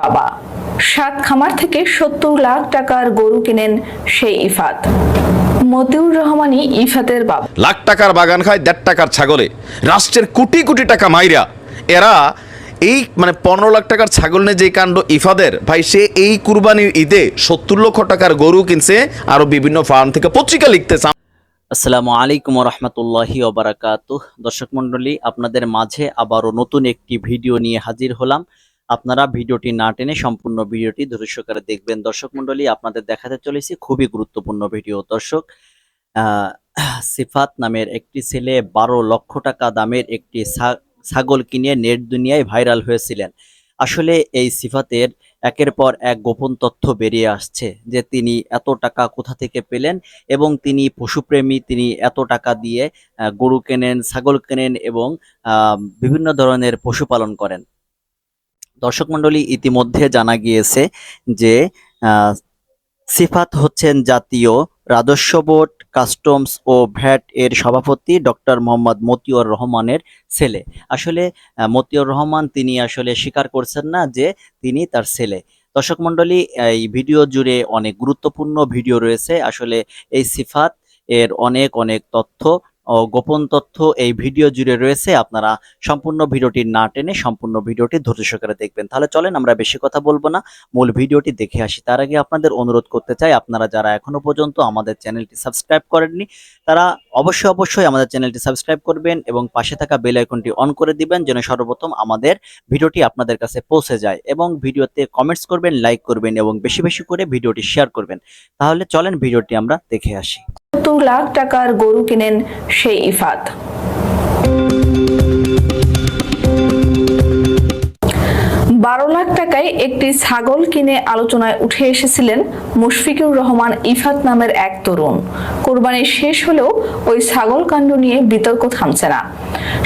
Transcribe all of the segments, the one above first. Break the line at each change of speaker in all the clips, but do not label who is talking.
বাবা 7 খামার থেকে 70 লাখ টাকার গরু কিনেন সেই ইফাত। মতিউর রহমানই ইফাতের বাবা।
লাখ টাকার বাগান খায় 1.5 টাকার ছাগলে, রাষ্ট্রের কোটি কোটি টাকা মাইরা এরা এই 15 লাখ টাকার ছাগল নিয়ে যে কাণ্ড ইফাদের, ভাই সে এই কুরবানির ঈদে 70 লক্ষ টাকার গরু কিনছে, আরো বিভিন্ন ফার্ম থেকে পত্রিকা লিখতেছে।
আসসালামু আলাইকুম রহমতুল্লাহি ওবারাকাতুহ। দর্শক মন্ডলী, আপনাদের মাঝে আবারও নতুন একটি ভিডিও নিয়ে হাজির হলাম। আপনারা ভিডিওটি না টেনে সম্পূর্ণ ভিডিওটি ধৈর্য সহকারে দেখবেন। দর্শক মন্ডলী, আপনাদের দেখাতে চলেছি খুবই গুরুত্বপূর্ণ ভিডিও। দর্শক, সিফাত নামের একটি ছেলে 12 লক্ষ টাকা দামের একটি ছাগল কিনে নেট দুনিয়ায় ভাইরাল হয়েছিলেন। আসলে এই সিফাতের একের পর এক গোপন তথ্য বেরিয়ে আসছে যে তিনি এত টাকা কোথা থেকে পেলেন এবং তিনি পশুপ্রেমী, তিনি এত টাকা দিয়ে গরু কেনেন, ছাগল কেনেন এবং বিভিন্ন ধরনের পশুপালন করেন। দর্শক মন্ডলী, ইতিমধ্যে জানা গিয়েছে যে সিফাত হচ্ছেন জাতীয় রাজস্ব বোর্ড, কাস্টমস ও ভ্যাট এর সভাপতি ডক্টর মোহাম্মদ মতিউর রহমানের ছেলে। আসলে মতিউর রহমান তিনি আসলে স্বীকার করছেন না যে তিনি তার ছেলে। দর্শক মন্ডলী, এই ভিডিও জুড়ে অনেক গুরুত্বপূর্ণ ভিডিও রয়েছে। আসলে এই সিফাত এর অনেক অনেক তথ্য ও গোপন তথ্য এই ভিডিও জুড়ে রয়েছে। আপনারা সম্পূর্ণ ভিডিওটি না টেনে সম্পূর্ণ ভিডিওটি ধৈর্য সহকারে দেখবেন। তাহলে চলেন আমরা বেশি কথা বলবো না, মূল ভিডিওটি দেখে আসি। তার আগে আপনাদের অনুরোধ করতে চাই, আপনারা যারা এখনো পর্যন্ত আমাদের চ্যানেলটি সাবস্ক্রাইব করেননি তারা অবশ্যই আমাদের চ্যানেলটি সাবস্ক্রাইব করবেন এবং পাশে থাকা বেল আইকনটি অন করে দিবেন যেন সর্বপ্রথম আমাদের ভিডিওটি আপনাদের কাছে পৌঁছে যায়। এবং ভিডিওতে কমেন্টস করবেন, লাইক করবেন এবং বেশি বেশি করে ভিডিওটি শেয়ার করবেন। তাহলে চলেন ভিডিওটি আমরা দেখে আসি।
70 লাখ টাকার গরু কিনেন সেই ইফাত। 12 লাখ টাকায় একটি ছাগল কিনে আলোচনায় উঠে এসেছিলেন মুশফিকুর রহমান ইফাত নামের এক তরুণ। কোরবানি শেষ হলেও ওই ছাগল কাণ্ড নিয়ে বিতর্ক থামছে না।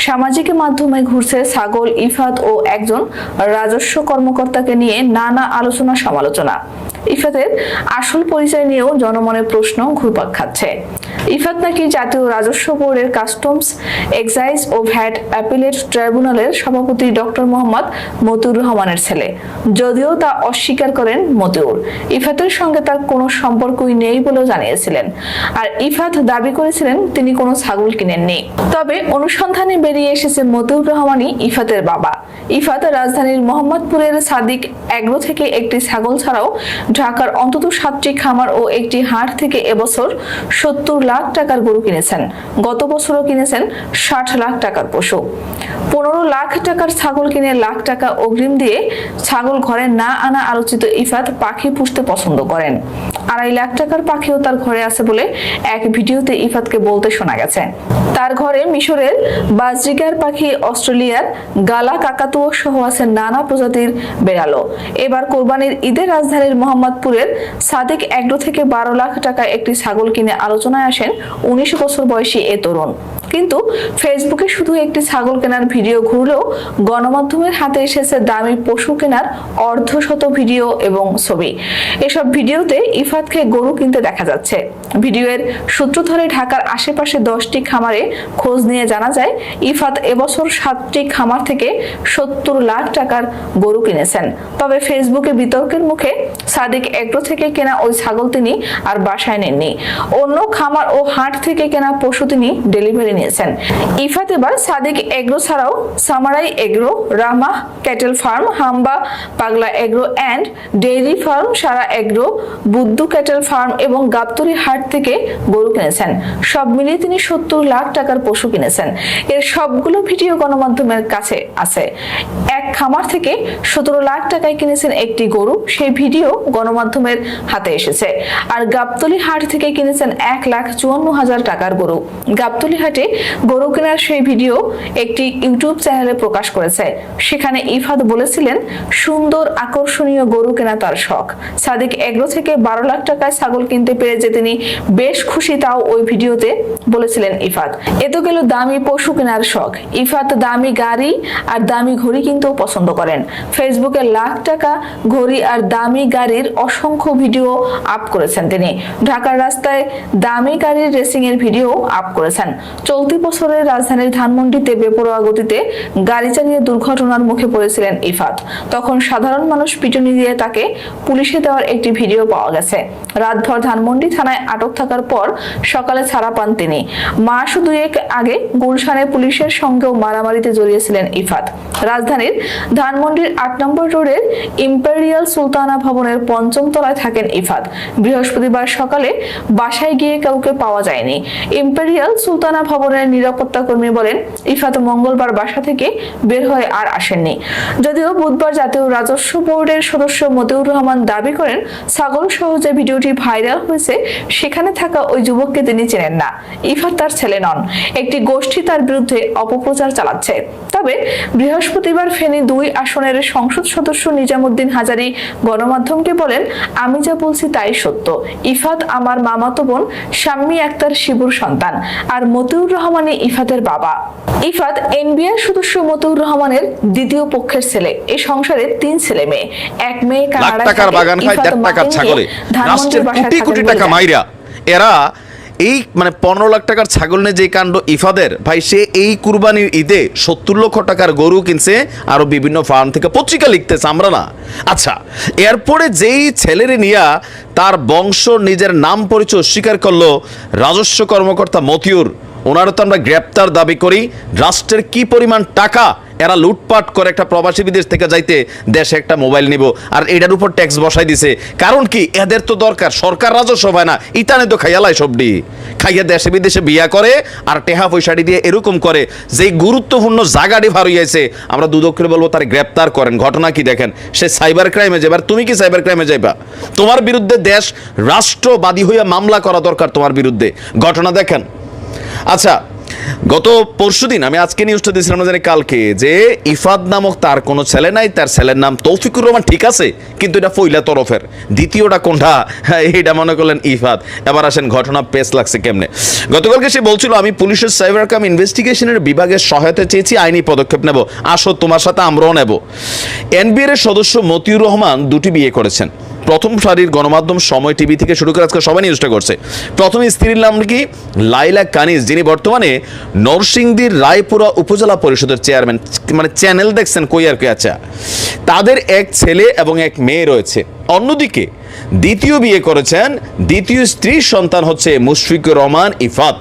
সামাজিক মাধ্যমে ঘুরছে ছাগল, ইফাত ও একজন রাজস্ব কর্মকর্তাকে নিয়ে নানা আলোচনা সমালোচনা। ইফাতের আসল পরিচয় নিয়েও জনমনে প্রশ্ন ঘুরপাক খাচ্ছে। ইফাত নাকি জাতীয় রাজস্ব বোর্ডের কাস্টমস, এক্সাইজ ও ভ্যাট অ্যাপিলেট ট্রাইব্যুনালের সভাপতি ডক্টর মোহাম্মদ মতিউর রহমানের ছেলে, যদিও তা অস্বীকার করেন মতিউর। ইফাতের সঙ্গে তার কোনো সম্পর্কই নেই বলেও জানিয়েছিলেন। আর ইফাত দাবি করেছিলেন তিনি কোনো ছাগল কিনেননি। তবে অনুসন্ধানে বেরিয়ে এসেছে মতিউর রহমানই ইফাতের বাবা। ইফাত রাজধানীর মোহাম্মদপুরের সাদিক এগ্রো থেকে একটি ছাগল ছাড়াও ঢাকার অন্তত 7টি খামার ও একটি হাট থেকে এবছর 70 লাখ টাকার গরু কিনেছেন। গত বছরও কিনেছেন 60 লাখ টাকার পশু। 15 লাখ টাকার ছাগল কিনে লাখ টাকা অগ্রিম দিয়ে ছাগল ঘরে না আনা আলোচিত ইফাত পাখি পুষতে পছন্দ করেন। 2.5 লাখ টাকার পাখিও তার ঘরে আছে বলে এক ভিডিওতে ইফাতকে বলতে শোনা গেছে। তার ঘরে মিশরের বাজরিগার পাখি, অস্ট্রেলিয়ার গালা কাকাতুয়া সহ আছে নানা প্রজাতির বেড়ালও। এবার কোরবানির ঈদে রাজধানীর মোহাম্মদপুরের সাদিক এগ্রো থেকে 12 লাখ টাকায় একটি ছাগল কিনে আলোচনায় আসেন 19 বছর বয়সী এ তরুণ। কিন্তু ফেসবুকে শুধু একটি ছাগল কেনার ভিডিও ঘুরলেও গণমাধ্যমের হাতে এসেছে দামি পশু কেনার অর্ধশত ভিডিও এবং ছবি। এসব ভিডিওতে ইফাতকে গরু কিনতে দেখা যাচ্ছে। ভিডিওর সূত্র ধরে ঢাকার আশেপাশে 10টি খামারে খোঁজ নিয়ে জানা যায় ইফাত এবছর 7টি খামার থেকে 70 লাখ টাকার গরু কিনেছেন। তবে ফেসবুকে বিতর্কের মুখে সাদিক এগ্রো থেকে কেনা ওই ছাগল তিনি আর বাসায় নেননি। অন্য খামার ও হাট থেকে কেনা পশু তিনি ডেলিভারি নিয়েছেন। ইফাত এবার সাদিক এগ্রো ছাড়াও সামারাই agro, Rama cattle farm, Hamba Pagla agro and dairy farm, Sara agro, Buddhu cattle farm এবং গাবতলী হাট থেকে গরু কিনেছেন। সব মিলিয়ে তিনি 70 লাখ টাকার পশু কিনেছেন। এর সবগুলো ভিডিও গণমাধ্যমের কাছে আছে। এক খামার থেকে 17 লাখ টাকায় কিনেছেন একটি গরু, সেই ভিডিও গণমাধ্যমের হাতে এসেছে। আর গাবতলী হাট থেকে কিনেছেন 1,54,000 টাকার গরু। গাবতলী হাটে গরু কেনার সেই ভিডিও একটি ইউটিউব চ্যানেলে প্রকাশ করেছে। সেখানে ইফাত বলেছিলেন সুন্দর আকর্ষণীয় গরু কেনা তার শখ। সাদিক এগ্রো থেকে 12 লাখ টাকায় ছাগল কিনতে পেরে যে তিনি বেশ খুশি, তাও ওই ভিডিওতে বলেছিলেন ইফাত। এ তো গেল দামি পশু কেনার শখ। ইফাত দামি গাড়ি আর দামি ঘড়ি কিনতেও পছন্দ করেন। ফেসবুকে লাখ টাকা ঘড়ি আর দামি গাড়ির অসংখ্য ভিডিও আপ করেছেন তিনি। ঢাকার রাস্তায় দামি গাড়ির রেসিং এর ভিডিও আপ করেছেন। চলতি বছরের রাজধানীর ধানমন্ডিতে বেপরোয়া গতিতে গাড়ি চালিয়ে দুর্ঘটনার মুখে পড়েছিলেন ইফাত। তখন সাধারণ মানুষ পিটুনি দিয়ে তাকে পুলিশে দেওয়ার একটি ভিডিও পাওয়া গেছে। রাতভর ধানমন্ডি থানায় আটক থাকার পর সকালে ছাড়া পান তিনি। মাস দুয়েক আগে গুলশানে পুলিশের সঙ্গেও মারামারিতে জড়িয়েছিলেন ইফাত। রাজধানীর ধানমন্ডির ৮ নম্বর রোডের ইম্পেরিয়াল সুলতানা ভবনের ৫ম তলায় থাকেন ইফাত। বৃহস্পতিবার সকালে বাসায় গিয়ে কাউকে পাওয়া যায়নি। ইম্পেরিয়াল সুলতানা ভবনের নিরাপত্তা কর্মী বলেন, ইফাত মঙ্গলবার বাসা থেকে বের হয়ে আর আসেননি। যদিও বুধবার জাতীয় রাজস্ব বোর্ডের সদস্য মতিউর রহমান দাবি করেন, ছাগল সহ যে ভিডিওটি ভাইরাল হয়েছে সেখানে থাকা ওই যুবককে তিনি চেনেন না। ইফাত তার ছেলে নন। একটি গোষ্ঠী তার বিরুদ্ধে অপপ্রচার চালাচ্ছে। তবে বৃহস্পতিবার ফেনী ২ আসনের সংসদ সদস্য নিজামুদ্দিন হাজারী গণমাধ্যমকে বলেন, আমি যা বলছি তাই সত্য। ইফাত আমার মামাতো বোন শাম্মী আক্তার শিবুর সন্তান, আর মতিউর রহমানই ইফাতের বাবা। ইফাত এনবিআর সদস্য মতিউর রহমানের দ্বিতীয় পক্ষের ছেলে। এই সংসারে ৩ ছেলে মেয়ে। এক মেয়ে
লাখ টাকার বাগান খায় ১.৫ টাকার ছাগলে রাষ্ট্রের কোটি কোটি টাকা মাইরা এরা এই ১৫ লাখ টাকার ছাগল নিয়ে যে কাণ্ড ইফাদের, ভাই সে এই কুরবানির ঈদে ৭০ লক্ষ টাকার গরু কিনছে, আরো বিভিন্ন ফার্ম থেকে পত্রিকা লিখতেছে, আমরা না। আচ্ছা, এরপরে যেই ছেলেরে নিয়া তার বংশ নিজের নাম পরিচয় স্বীকার করলো রাজস্ব কর্মকর্তা মতিউর, ওনারও তো আমরা গ্রেপ্তার দাবি করি। রাষ্ট্রের কি পরিমাণ টাকা এরা লুটপাট করে একটা প্রবাসী বিদেশ থেকে যাইতে দেশে একটা মোবাইল নিব, আর এটার উপর ট্যাক্স বসাই দিছে। কারণ কি, এদের তো দরকার, সরকার রাজস্ব হয় না, ইতানে তো খাইয়ালাই সবডি খাইয়া দেশে বিদেশে বিয়া করে আর টেহা পয়সাটি দিয়ে এরকম করে। যেই গুরুত্বপূর্ণ জায়গাটি ভার হইয়াছে, আমরা দুদক করে বলবো তার গ্রেপ্তার করেন। ঘটনা কি দেখেন, সে সাইবার ক্রাইমে যাবে। আর তুমি কি সাইবার ক্রাইমে যাইবা? তোমার বিরুদ্ধে দেশ রাষ্ট্রবাদী হইয়া মামলা করা দরকার তোমার বিরুদ্ধে। ঘটনা দেখেন। আচ্ছা, গত পরশুদিন আমি আজকে নিউজটা দিয়েছিলাম, জানি কালকে, যে ইফাত নামক তার কোনো ছেলে নাই, তার ছেলের নাম তৌফিকুর রহমান, ঠিক আছে, কিন্তু এটা পয়লা তরফের। দ্বিতীয়টা কোনটা, এইটা মনে করলেন ইফাত। এবার আসেন ঘটনা পেশ লাগছে কেমনে। গতকালকে সে বলছিল, আমি পুলিশের সাইবার ক্রাইম ইনভেস্টিগেশনের বিভাগের সহায়তা চেয়েছি, আইনি পদক্ষেপ নেব, আসো তোমার সাথে আমরাও নেব। এনবিআর এর সদস্য মতিউর রহমান 2টি বিয়ে করেছেন। প্রথম সারির গণমাধ্যম সময় টিভি থেকে শুরু করে আজকে সবাই নিউজটা করছে। প্রথম স্ত্রীর নাম কি লাইলা কানিজ, যিনি বর্তমানে নরসিংদীর রায়পুরা উপজেলা পরিষদের চেয়ারম্যান। মানে চ্যানেল দেখছেন কই আর কি। আচ্ছা, তাদের এক ছেলে এবং এক মেয়ে রয়েছে। অন্যদিকে দ্বিতীয় বিয়ে করেছেন, দ্বিতীয় স্ত্রীর সন্তান হচ্ছে মুশফিকুর রহমান ইফাত।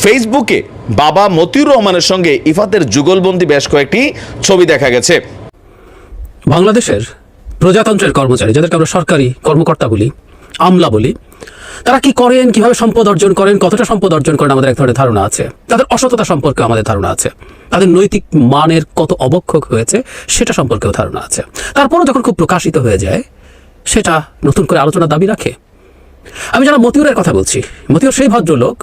ফেসবুকে বাবা মতিউর রহমানের সঙ্গে ইফাতের যুগলবন্দি বেশ কয়েকটি ছবি দেখা গেছে।
বাংলাদেশের প্রজাতন্ত্রের কর্মচারী, যাদেরকে আমরা সরকারি কর্মকর্তা বলি, আমলা বলি, তারা কি করেন, কিভাবে সম্পদ অর্জন করেন, কতটা সম্পদ অর্জন করেন, আমাদের এক ধরনের ধারণা আছে। তাদের অসততা সম্পর্কে আমাদের ধারণা আছে। তাদের নৈতিক মানের কত অবক্ষয় হয়েছে সেটা সম্পর্কেও ধারণা আছে। তারপরও যখন খুব প্রকাশিত হয়ে যায়, সেটা নতুন করে আলোচনা দাবি রাখে। আমি যারা মতিউরের কথা বলছি, মতিউর সেই ভদ্রলোক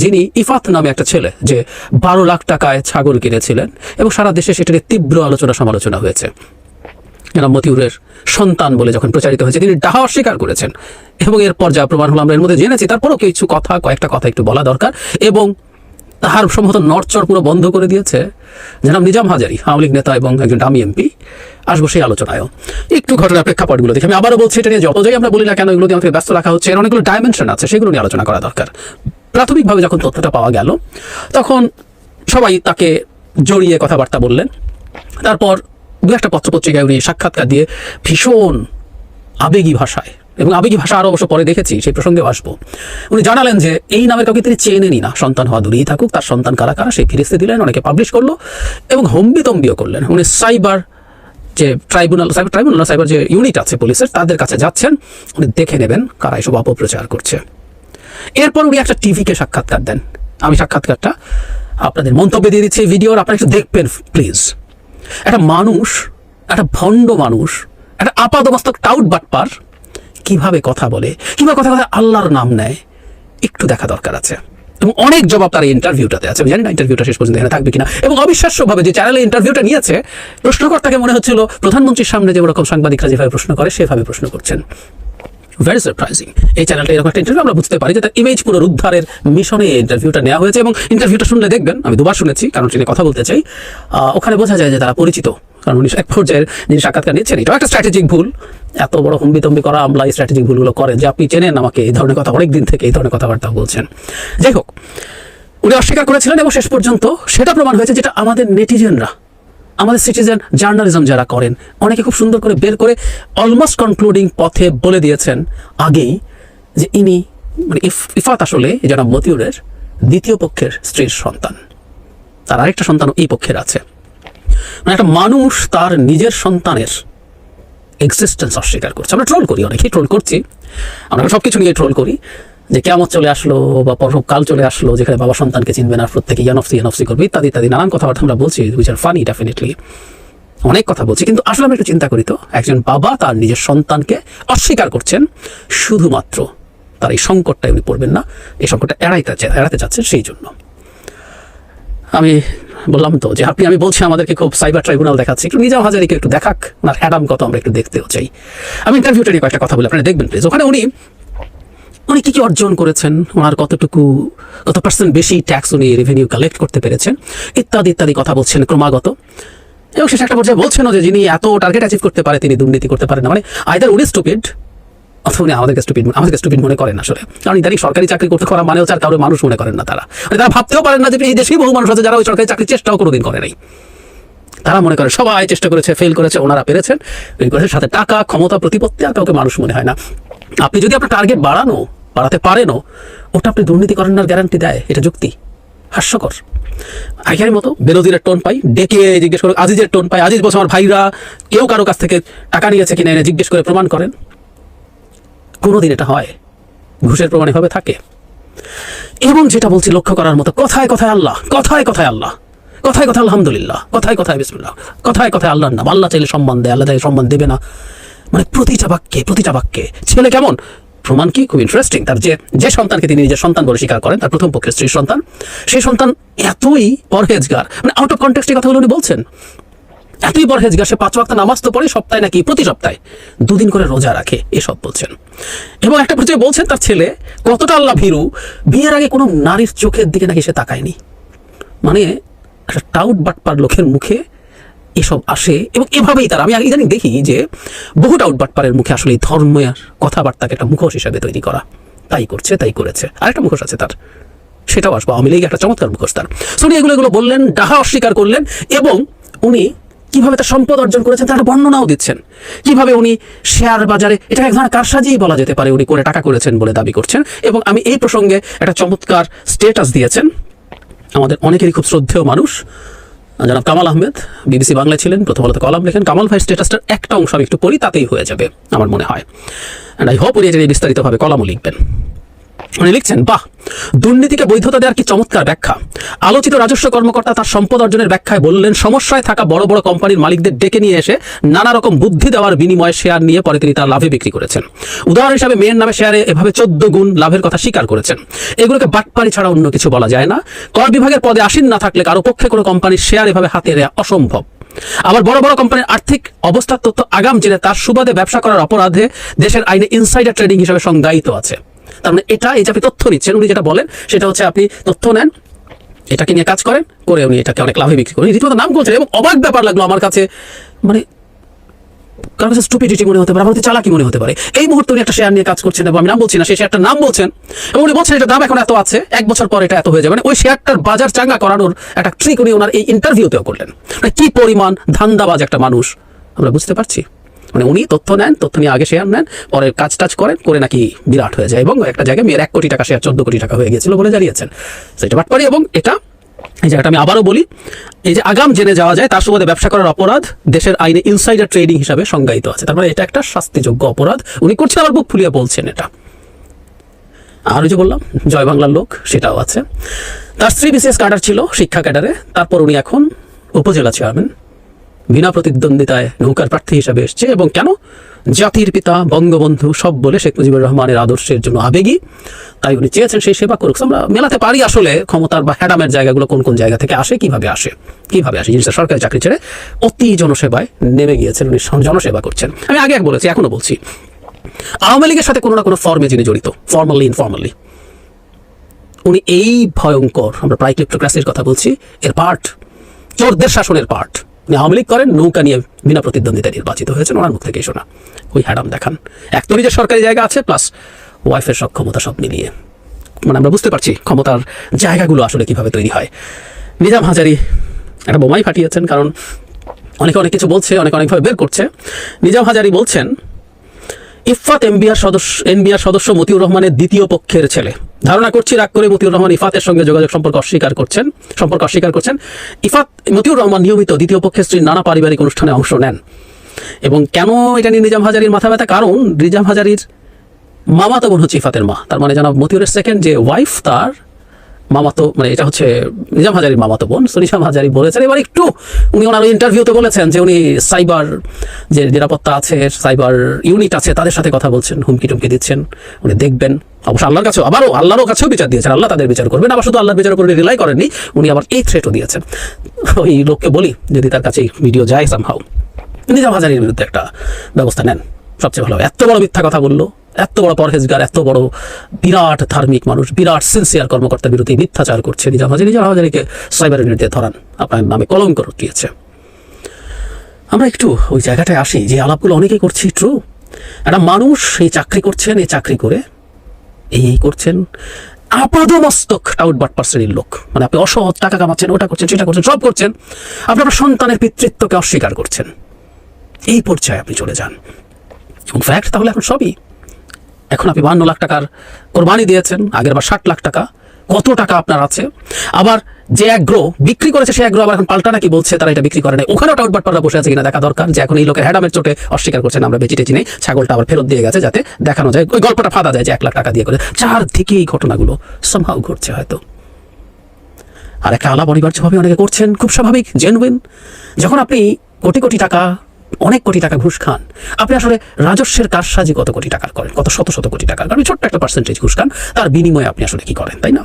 যিনি ইফাত নামে একটা ছেলে, যে 12 লাখ টাকায় ছাগল কিনেছিলেন এবং সারা দেশে সেটার তীব্র আলোচনা সমালোচনা হয়েছে। এরা মতিউরের সন্তান বলে যখন প্রচারিত হয়েছে, তিনি ডাহা অস্বীকার করেছেন এবং এরপর যা প্রমাণ হলো আমরা এর মধ্যে জেনেছি। তারপরও কিছু কয়েকটা কথা একটু বলা দরকার। এবং তাহার সম্ভবত নড়চড় পুরো বন্ধ করে দিয়েছে জনাব নিজাম হাজারী, আওয়ামী লীগ নেতা এবং একজন দামি এমপি। আসবো সেই আলোচনায়ও। একটু ঘটনার প্রেক্ষাপটগুলো দেখি। আমি আবারও বলছি, এটা নিয়ে যতই আমরা বলি না কেন, এগুলো দিয়ে আমাকে ব্যস্ত রাখা হচ্ছে। এর অনেকগুলো ডাইমেনশন আছে, সেগুলো নিয়ে আলোচনা করা দরকার। প্রাথমিকভাবে যখন তথ্যটা পাওয়া গেল, তখন সবাই তাকে জড়িয়ে কথাবার্তা বললেন। তারপর দু একটা পত্রপত্রিকায় উনি সাক্ষাৎকার দিয়ে ভীষণ আবেগী ভাষায়, এবং আবেগী ভাষা আরও অবশ্য পরে দেখেছি, সেই প্রসঙ্গেও আসবো, উনি জানালেন যে এই নামের কাউকে তিনি চেনেনই না। সন্তান হওয়া দূরেই থাকুক, তার সন্তান কারা কারা সেই ফিরিস্তে দিলেন, অনেকে পাবলিশ করলো এবং হম্বিতম্বিও করলেন। উনি সাইবার যে সাইবার যে ইউনিট আছে পুলিশের, তাদের কাছে যাচ্ছেন, উনি দেখে নেবেন কারা এসব অপপ্রচার করছে। এরপর উনি একটা টিভিকে সাক্ষাৎকার দেন। আমি সাক্ষাৎকারটা আপনাদের মন্তব্যে দিয়ে দিচ্ছি, ভিডিওর আপনারা একটু দেখবেন প্লিজ। একটা মানুষ, একটা ভণ্ড মানুষ, একটা আপাদমস্তক টাউট বাটপার কিভাবে কথা বলে, কিভাবে কথা আল্লাহর নাম নেয়, একটু দেখা দরকার আছে। এবং অনেক জবাব তার এই ইন্টারভিউটাতে আছে। আমি জানি না ইন্টারভিউটা শেষ পর্যন্ত এখানে থাকবে কিনা। এবং অবিশ্বাস্যভাবে যে চ্যানেলে ইন্টারভিউটা নিয়েছে, প্রশ্নকর্তাকে মনে হচ্ছিল প্রধানমন্ত্রীর সামনে যে ওরকম সাংবাদিকরা যেভাবে প্রশ্ন করে সেভাবে প্রশ্ন করছেন। Very surprising. এই চ্যানেলটা এরকম একটা ইন্টারভিউ আমরা বুঝতে পারি যে তার ইমেজ পুনরুদ্ধারের মিশনে এই ইন্টারভিউটা নেওয়া হয়েছে। এবং ইন্টারভিউটা শুনলে দেখবেন, আমি দুবার শুনেছি কারণ তিনি কথা বলতে চাই, ওখানে বোঝা যায় যে তারা পরিচিত। কারণ উনি এক পর্যায়ের যিনি সাক্ষাৎকার নিচ্ছেন, এটাও একটা স্ট্র্যাটেজিক ভুল। এত বড় হম্বিতম্বি করা আমলা এই স্ট্র্যাটেজিক ভুলগুলো করেন যে আপনি চেনেন আমাকে, এই ধরনের কথা অনেক দিন থেকে এই ধরনের কথাবার্তা বলছেন। যাই হোক, উনি অস্বীকার করেছিলেন এবং শেষ পর্যন্ত সেটা প্রমাণ হয়েছে, যেটা আমাদের নেটিজেনরা, আমাদের সিটিজেন জার্নালিজম যারা করেন, অনেকে খুব সুন্দর করে বের করে অলমোস্ট কনক্লুডিং পথে বলে দিয়েছেন আগেই, যে ইনি মানে ইফাত আসলে জনাব মতিউরের দ্বিতীয় পক্ষের স্ত্রীর সন্তান। তার আরেকটা সন্তানও এই পক্ষের আছে। মানে একটা মানুষ তার নিজের সন্তানের এক্সিস্টেন্স অস্বীকার করছে। আমরা ট্রোল করি, অনেকেই ট্রোল করছি, আমরা সবকিছু নিয়ে ট্রোল করি, যে কিয়ামত চলে আসলো বা পরকাল চলে আসলো যেখানে বাবা সন্তানকে চিনবে না, প্রত্যেকে ইয়ানফসি করবে ইত্যাদি ইত্যাদি নানান কথাবার্তা আমরা বলছি, হুইচ আর ফানি ডেফিনেটলি, অনেক কথা বলছি। কিন্তু আসলে আমরা একটু চিন্তা করি তো, একজন বাবা তার নিজের সন্তানকে অস্বীকার করছেন শুধুমাত্র তার এই সংকটটাই উনি পড়বেন না, এই সংকটটা এড়াতে চাচ্ছেন সেই জন্য। আমি বললাম তো যে আমি বলছি আমাদেরকে খুব সাইবার ট্রাইব্যুনাল দেখাচ্ছি, একটু নিজাম হাজারিকে একটু দেখাক, ওনার অ্যাডাম কত আমরা একটু দেখতেও চাই। আমি ইন্টারভিউটা নিয়ে কয়েকটা কথা বলে আপনারা দেখবেন প্লিজ। ওখানে উনি কি কি অর্জন করেছেন, ওনার কত পার্সেন্ট বেশি ট্যাক্স উনি রেভিনিউ কালেক্ট করতে পেরেছেন ইত্যাদি ইত্যাদি কথা বলছেন ক্রমাগত। এবং শেষ একটা পর্যায়ে বলছেন যে যিনি এত টার্গেট অ্যাচিভ করতে পারে তিনি দুর্নীতি করতে পারেন না। মানে আইদার উনি স্টুপিড অথবা উনি আমাদেরকে স্টুপিড মনে করেন আসলে। কারণ ইদানিং সরকারি চাকরি করতে করা মানে হচ্ছে আর কারো মানুষ মনে করেন না তারা। মানে তারা ভাবতেও পারেন না যে এই দেশেই বহু মানুষ আছে যারা ওই সরকারি চাকরির চেষ্টাও কোনোদিন করে নাই। তারা মনে করে সবাই চেষ্টা করেছে, ফেল করেছে, ওনারা পেরেছেন, সাথে টাকা, ক্ষমতা, প্রতিপত্তি, আর কাউকে মানুষ মনে হয় না। আপনি যদি আপনার টার্গেট বাড়াতে পারেনও, ওটা আপনি দুর্নীতি করেন না গ্যারান্টি দেয়, এটা যুক্তি হাস্যকর। আগের মতো বেরোজিরের টোন পাই, ডেকে জিজ্ঞেস করে আজিজের টোন পাই, আজিজ বলছে আমার ভাইরা কেউ কারো কাছ থেকে টাকা নিয়েছে কিনা এনে জিজ্ঞেস করে প্রমাণ করেন। কোনোদিন এটা হয়? ঘুষের প্রমাণ এভাবে থাকে। এবং যেটা বলছি লক্ষ্য করার মতো, কথায় কথায় আল্লাহ, কথায় কথায় আল্লাহ, কথায় কথায় আলহামদুলিল্লাহ, কথায় কথায় বিসমিল্লাহ, কথায় কথায় আল্লাহর নাম। আল্লাহ চাইলে সম্মান দেয়, আল্লাহ চাইলে সম্মান দেবে না। মানে প্রতিটা বাক্যে ছেলে কেমন প্রমাণ কি খুব ইন্টারেস্টিং। তার যে সন্তানকে তিনি নিজের সন্তান বলে স্বীকার করেন, তার প্রথম পক্ষের স্ত্রীর সন্তান, সেই সন্তান এতই পরহেজগার, মানে আউট অফ কনটেক্সট কথাগুলো উনি বলছেন, এতই পরহেজগার, সে 5 ওয়াক্ত নামাজ তো পড়ে সপ্তাহে নাকি প্রতি সপ্তাহে 2 দিন করে রোজা রাখে, এসব বলছেন। এবং একটা পর্যায়ে বলছেন তার ছেলে কতটা আল্লাহ ভীরু, বিয়ের আগে কোনো নারীর চোখের দিকে নাকি সে তাকায়নি। মানে একটা টাউট বাটপার লোকের মুখে এসব আসে। এবং এভাবেই তারা, আমি ইদানিং দেখি যে বহু টাউট বাটপারের মুখে আসলে এই ধর্মের কথাবার্তাকে একটা মুখোশ হিসেবে তৈরি করা, তাই করেছে। আরেকটা মুখোশ আছে তার, সেটাও আসবো, আওয়ামী লীগ একটা চমৎকার মুখোশ তার। উনি এগুলো বললেন, ডাহা অস্বীকার করলেন, এবং উনি কিভাবে তার সম্পদ অর্জন করেছেন তার বর্ণনাও দিচ্ছেন। কিভাবে উনি শেয়ার বাজারে, এটা এক ধরনের কারসাজিই বলা যেতে পারে, উনি করে টাকা করেছেন বলে দাবি করছেন। এবং আমি এই প্রসঙ্গে একটা চমৎকার স্টেটাস দিয়েছেন আমাদের অনেকেরই খুব শ্রদ্ধেয় মানুষ জনাব কামাল আহমেদ, বিবিসি বাংলায় ছিলেন, প্রথম আলোতে কলাম লেখেন। কামাল ভাই স্টেটাসটার একটা অংশ আমি একটু পড়ি, তাতেই হয়ে যাবে আমার মনে হয়। অ্যান্ড আই হোপ উনি এটা বিস্তারিতভাবে কলামও লিখবেন। উনি লিখছেন, বাহ, দুর্নীতিকে বৈধতা দেওয়ার কি চমৎকার ব্যাখ্যা। আলোচিত রাজস্ব কর্মকর্তা তার সম্পদ অর্জনের ব্যাখ্যায় বললেন, সমস্যায় থাকা বড় বড় কোম্পানির মালিকদের ডেকে নিয়ে এসে নানা রকম বুদ্ধি দেওয়ার বিনিময়ে শেয়ার নিয়ে পরে তিনি তার লাভে বিক্রি করেছেন। উদাহরণ হিসাবে মেয়ের নামে শেয়ারে এভাবে 14 গুণ লাভের কথা স্বীকার করেছেন। এগুলোকে বাটপারি ছাড়া অন্য কিছু বলা যায় না। কর বিভাগের পদে আসীন না থাকলে কারো পক্ষে কোনো কোম্পানির শেয়ার এভাবে হাতে নেওয়া অসম্ভব। আবার বড় বড় কোম্পানির আর্থিক অবস্থার তথ্য আগাম জেনে তার সুবাদে ব্যবসা করার অপরাধে দেশের আইনে ইনসাইডার ট্রেডিং হিসেবে সংজ্ঞায়িত আছে। তার মানে এটা, এই যে আপনি তথ্য নিচ্ছেন, উনি যেটা বলেন সেটা হচ্ছে আপনি তথ্য নেন, এটাকে নিয়ে কাজ করেন, করে উনি এটাকে অনেক লাভে বিক্রি করেন, রীতিমতো নাম করছেন। এবং অবাক ব্যাপার লাগলো আমার কাছে, মানে কারোর কাছে স্টুপিডিটি মনে হতে পারে, আমার চালাকি মনে হতে পারে। এই মুহূর্তে উনি একটা শেয়ার নিয়ে কাজ করছেন, এবং আমি নাম বলছি না, সেই শেয়ারটার নাম বলছেন, এবং উনি বলছেন এটা দাম এখন এত আছে, 1 বছর পর এটা এত হয়ে যাবে। মানে ওই শেয়ারটার বাজার চাঙ্গা করানোর একটা ট্রিক উনি ওনার এই ইন্টারভিউতেও করলেন। মানে কি পরিমাণ ধান্দাবাজ একটা মানুষ আমরা বুঝতে পারছি। মানে উনি তথ্য নেন, তথ্য নিয়ে আগে শেয়ার নেন, পরে কাজ করেন, করে নাকি বিরাট হয়ে যায়। এবং একটা জায়গায় মেয়ের 1 কোটি টাকা শেয়ার 14 কোটি টাকা হয়ে গেছিল বলে জানিয়েছেন। সেটা বাটপারি। এবং এটা, এই জায়গাটা আমি আবারও বলি, এই যে আগাম জেনে যাওয়া যায় তার সুবাদে ব্যবসা করার অপরাধ দেশের আইনে ইনসাইডার ট্রেডিং হিসাবে সংজ্ঞায়িত আছে। তার মানে এটা একটা শাস্তিযোগ্য অপরাধ। উনি করছেন, আবার বুক ফুলিয়ে বলছেন এটা। আর ওই যে বললাম জয় বাংলার লোক, সেটাও আছে। তার স্ত্রী বিসিএস ক্যাডার ছিল, শিক্ষা ক্যাডারে। তারপর উনি এখন উপজেলা চেয়ারম্যান, বিনা প্রতিদ্বন্দ্বিতায় নৌকার প্রার্থী হিসাবে এসছে। এবং কেন? জাতির পিতা বঙ্গবন্ধু সব বলে শেখ মুজিবুর রহমানের আদর্শের জন্য আবেগী, তাই উনি চেয়েছেন সেই সেবা করুক। আমরা মেলাতে পারি আসলে ক্ষমতার বা হ্যাডামের জায়গাগুলো কোন জায়গা থেকে আসে, কিভাবে আসে জিনিসটা। সরকারি চাকরি ছেড়ে অতি জনসেবায় নেমে গিয়েছেন, উনি জনসেবা করছেন। আমি আগে বলেছি, এখনো বলছি, আওয়ামী লীগের সাথে কোনো না কোনো ফর্মে যিনি জড়িত, ফর্মালি ইনফর্মালি, উনি এই ভয়ঙ্কর, আমরা প্রায় ক্লিপ্টোক্রাসির কথা বলছি, এর পার্ট, চোরদের শাসনের পার্ট। উনি আওয়ামী লীগ করেন, নৌকা নিয়ে বিনা প্রতিদ্বন্দ্বিতা নির্বাচিত হয়েছেন, ওনার মুখ থেকে শোনা ওই হ্যাডাম দেখান। এক তো নিজের সরকারি জায়গা আছে, প্লাস ওয়াইফের সক্ষমতা, সব মিলিয়ে মানে আমরা বুঝতে পারছি ক্ষমতার জায়গাগুলো আসলে কিভাবে তৈরি হয়। নিজাম হাজারী একটা বোমাই ফাটিয়েছেন, কারণ অনেকে অনেক কিছু বলছে, অনেকভাবে বের করছে। নিজাম হাজারী বলছেন ইফাত এনবিআর সদস্য মতিউর রহমানের দ্বিতীয় পক্ষের ছেলে। ধারণা করছি রাগ করে মতিউর রহমান ইফাতের সঙ্গে যোগাযোগ সম্পর্ক অস্বীকার করছেন। মতিউর রহমান নিয়মিত দ্বিতীয় পক্ষের স্ত্রীর নানা পারিবারিক অনুষ্ঠানে অংশ নেন। এবং কেন এটা নিয়ে নিজাম হাজারীর মাথা ব্যথা? কারণ নিজাম হাজারীর মামাতো বোন হচ্ছে ইফাতের মা, তার মানে জানাব মতিউরের সেকেন্ড যে ওয়াইফ তার মামাতো, মানে এটা হচ্ছে নিজাম হাজারীর মামাতো বোন। তো নিজাম হাজারী বলেছেন, এবার একটু উনি ওনার ইন্টারভিউতে বলেছেন যে উনি সাইবার যে নিরাপত্তা আছে, সাইবার ইউনিট আছে, তাদের সাথে কথা বলছেন, হুমকি টুমকি দিচ্ছেন, উনি দেখবেন। অবশ্য আল্লাহর কাছেও বিচার দিয়েছেন, আল্লাহ তাদের বিচার করবেন। আবার শুধু আল্লাহর বিচার উপর রিলাই করেননি, উনি আবার এই থ্রেটও দিয়েছেন। ওই লোককে বলি যদি তার কাছে ভিডিও যায় সামহাউ, নিজাম হাজারীর বিরুদ্ধে একটা ব্যবস্থা নেন, সবচেয়ে ভালো। এত বড় মিথ্যা কথা বললো, এত বড় পরহেজগার, এত বড় বিরাট ধার্মিক মানুষ, বিরাট সিনসিয়ার কর্মকর্তার বিরুদ্ধে মিথ্যাচার করছে নিজাম হাজারীকে সাইবার ইউনিট দিয়ে ধরান, আপনার নামে কলঙ্ক রটিয়েছে। আমরা একটু ওই জায়গাটায় আসি যে আলাপগুলো অনেকেই করছি। ট্রু, একটা মানুষ এই চাকরি করছেন, এই চাকরি করে এই করছেন আপাদমস্তক টাউট বাটপার শ্রেণীর লোক, মানে আপনি অসৎ টাকা কামাচ্ছেন, ওটা করছেন, সেটা করছেন, সব করছেন, আপনি আপনার সন্তানের পিতৃত্বকে অস্বীকার করছেন, এই পর্যায়ে আপনি চলে যান। এবং ফ্যাক্ট তাহলে এখন সবই, এখন আপনি 52 লাখ টাকার কোরবানি দিয়েছেন, আগের বার 60 লাখ টাকা, কত টাকা আপনার আছে। আবার যে অ্যাগ্রো বিক্রি করেছে সে অ্যাগ্রো আবার এখন পাল্টা নাকি বলছে তারা এটা বিক্রি করে নাই, ওখানেও টাউট বাটপাররা বসে আছে কিনা দেখা দরকার। যে এখন এই লোকের হ্যাডামের চোটে অস্বীকার করছেন আমরা বেচি টেচি নেই, ছাগলটা আবার ফেরত দিয়ে গেছে, যাতে দেখানো যায়, ওই গল্পটা ফাঁদা যায় যে 1 লাখ টাকা দিয়ে করে। চারদিকে এই ঘটনাগুলো সামহাউ ঘটছে হয়তো। আর একটা আলাপ অনিবার্যভাবে অনেকে করছেন, খুব স্বাভাবিক, জেনুইন। যখন আপনি কোটি কোটি টাকা, অনেক কোটি টাকা ঘুষ খান, আপনি আসলে রাজস্বের কারসাজি কত কোটি টাকার করেন, কত শত শত কোটি টাকার, কারণ ছোট্ট একটা পার্সেন্টেজ ঘুষ খান, তার বিনিময়ে আপনি আসলে কি করেন, তাই না?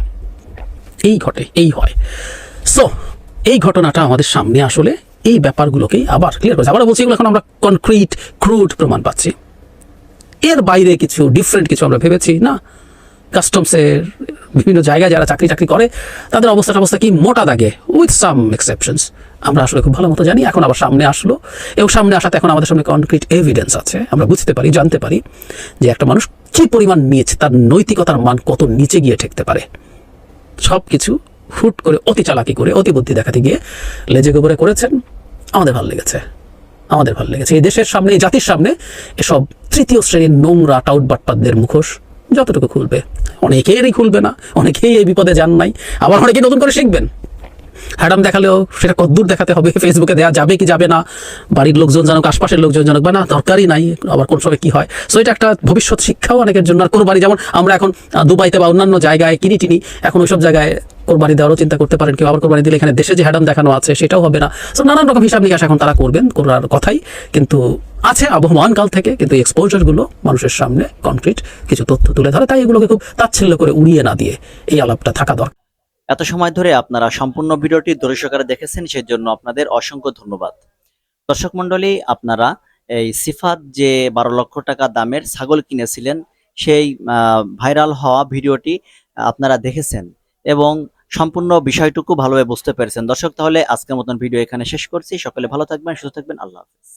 এই ঘটে, এই হয়। সো এই ঘটনাটা আমাদের সামনে আসলে এই ব্যাপারগুলোকেই আবার ক্লিয়ার করছে। আবার বলছি, এগুলো এখন আমরা কনক্রিট ক্রুড প্রমাণ পাচ্ছি। এর বাইরে কিছু ডিফারেন্ট কিছু আমরা ভেবেছি না। কাস্টমসের বিভিন্ন জায়গায় যারা চাকরি করে তাদের অবস্থা কি মোটা দাগে, উইথ সাম এক্সেপশনস, আমরা আসলে খুব ভালো মতো জানি। এখন আবার সামনে আসলো, এবং সামনে আসাতে এখন আমাদের সামনে কনক্রিট এভিডেন্স আছে, আমরা বুঝতে পারি, জানতে পারি যে একটা মানুষ কি পরিমাণ নিয়েছে, তার নৈতিকতার মান কত নিচে গিয়ে ঠেকতে পারে। সব কিছু হুট করে অতি চালাকি করে, অতি বুদ্ধি দেখাতে গিয়ে লেজে গোবরে করেছেন। আমাদের ভালো লেগেছে। এই দেশের সামনে, এই জাতির সামনে এসব তৃতীয় শ্রেণীর নোংরা টাউট বাটপারদের মুখোশ যতটুকু খুলবে, অনেকেরই খুলবে না, অনেকেই এই বিপদে যান নাই, আবার অনেকেই নতুন করে শিখবেন। হ্যাডাম দেখালেও সেটা কতদূর দেখাতে হবে, ফেসবুকে দেওয়া যাবে কি যাবে না, বাড়ির লোকজন জানুক, আশপাশের লোকজন জানুক, বা না দরকারই নাই, আবার কোন সময় কি হয়। সো এটা একটা ভবিষ্যৎ শিক্ষাও অনেকের জন্য। আর কোরবানি যেমন আমরা এখন দুবাইতে বা অন্যান্য জায়গায় কিনি, এখন ওইসব জায়গায় কোরবানি দেওয়ারও চিন্তা করতে পারেন কেউ। আবার কোরবানি দিলে এখানে দেশে যে হ্যাডাম দেখানো আছে সেটাও হবে না। সো নানান রকম হিসাব নিকাশ এখন তারা করবেন, করার কথাই কিন্তু আছে আবহমান কাল থেকে। কিন্তু এক্সপোজারগুলো মানুষের সামনে কনক্রিট কিছু তথ্য তুলে ধরে, তাই এগুলোকে খুব তাচ্ছিল্য করে উড়িয়ে না দিয়ে এই আলাপটা থাকা দরকার।
এত সময় ধরে আপনারা সম্পূর্ণ ভিডিওটি ধৈর্য সহকারে দেখেছেন, সেই জন্য আপনাদের অসংখ্য ধন্যবাদ। দর্শক মণ্ডলী, আপনারা এই সিফাত যে 12 লক্ষ টাকা দামের ছাগল কিনেছিলেন, সেই ভাইরাল হওয়া ভিডিওটি আপনারা দেখেছেন এবং সম্পূর্ণ বিষয়টুকু ভালোভাবে বুঝতে পেরেছেন। দর্শক, তাহলে আজকের মতন ভিডিও এখানে শেষ করছি। সকলে ভালো থাকবেন, সুস্থ থাকবেন, আল্লাহ হাফেজ।